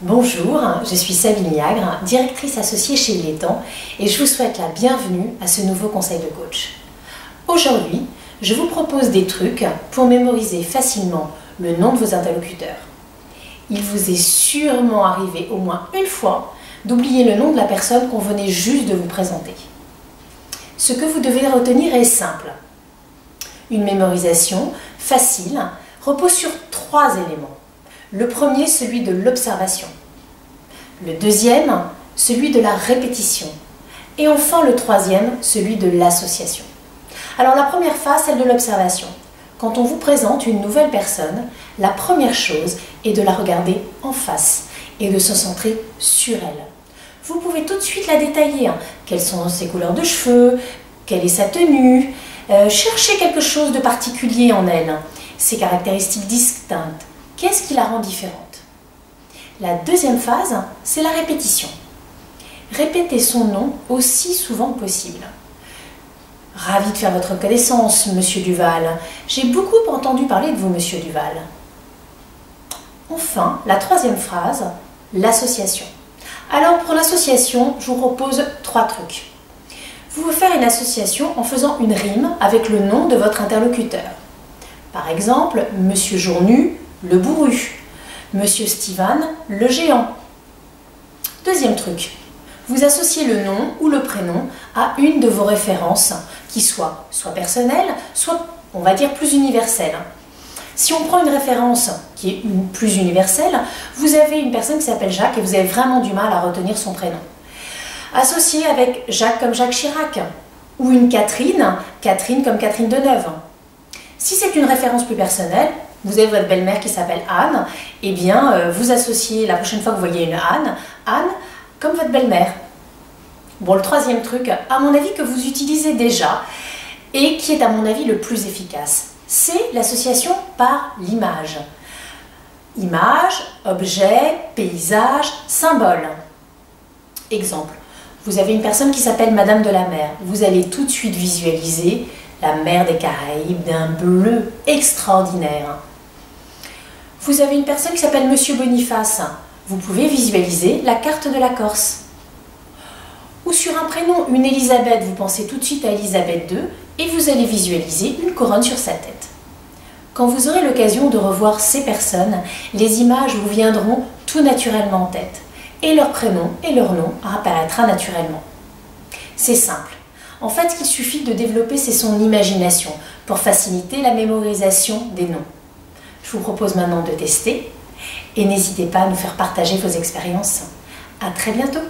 Bonjour, je suis Sabine Yagre, directrice associée chez Létan et je vous souhaite la bienvenue à ce nouveau conseil de coach. Aujourd'hui, je vous propose des trucs pour mémoriser facilement le nom de vos interlocuteurs. Il vous est sûrement arrivé au moins une fois d'oublier le nom de la personne qu'on venait juste de vous présenter. Ce que vous devez retenir est simple. Une mémorisation facile repose sur 3 éléments. Le premier, celui de l'observation. Le deuxième, celui de la répétition. Et enfin, le troisième, celui de l'association. Alors la première phase, celle de l'observation. Quand on vous présente une nouvelle personne, la première chose est de la regarder en face et de se centrer sur elle. Vous pouvez tout de suite la détailler. Quelles sont ses couleurs de cheveux, quelle est sa tenue, cherchez quelque chose de particulier en elle, ses caractéristiques distinctes. Qu'est-ce qui la rend différente? La deuxième phase, c'est la répétition. Répétez son nom aussi souvent que possible. Ravi de faire votre connaissance, Monsieur Duval. J'ai beaucoup entendu parler de vous, Monsieur Duval. Enfin, la troisième phrase, l'association. Alors pour l'association, je vous propose 3 trucs. Vous pouvez faire une association en faisant une rime avec le nom de votre interlocuteur. Par exemple, Monsieur Journu, le bourru, Monsieur Steven, le géant. Deuxième truc, vous associez le nom ou le prénom à une de vos références qui soit personnelle, soit, on va dire, plus universelle. Si on prend une référence qui est plus universelle, vous avez une personne qui s'appelle Jacques et vous avez vraiment du mal à retenir son prénom. Associez avec Jacques comme Jacques Chirac ou une Catherine, Catherine comme Catherine Deneuve. Si c'est une référence plus personnelle, vous avez votre belle-mère qui s'appelle Anne, eh bien, vous associez, la prochaine fois que vous voyez une Anne, Anne comme votre belle-mère. Bon, le troisième truc, à mon avis, que vous utilisez déjà, et qui est à mon avis le plus efficace, c'est l'association par l'image. Image, objet, paysage, symbole. Exemple, vous avez une personne qui s'appelle Madame de la Mer. Vous allez tout de suite visualiser la mer des Caraïbes d'un bleu extraordinaire. Vous avez une personne qui s'appelle Monsieur Boniface. Vous pouvez visualiser la carte de la Corse. Ou sur un prénom, une Elisabeth, vous pensez tout de suite à Elisabeth II et vous allez visualiser une couronne sur sa tête. Quand vous aurez l'occasion de revoir ces personnes, les images vous viendront tout naturellement en tête et leur prénom et leur nom apparaîtra naturellement. C'est simple. En fait, ce qu'il suffit de développer, c'est son imagination pour faciliter la mémorisation des noms. Je vous propose maintenant de tester et n'hésitez pas à nous faire partager vos expériences. À très bientôt!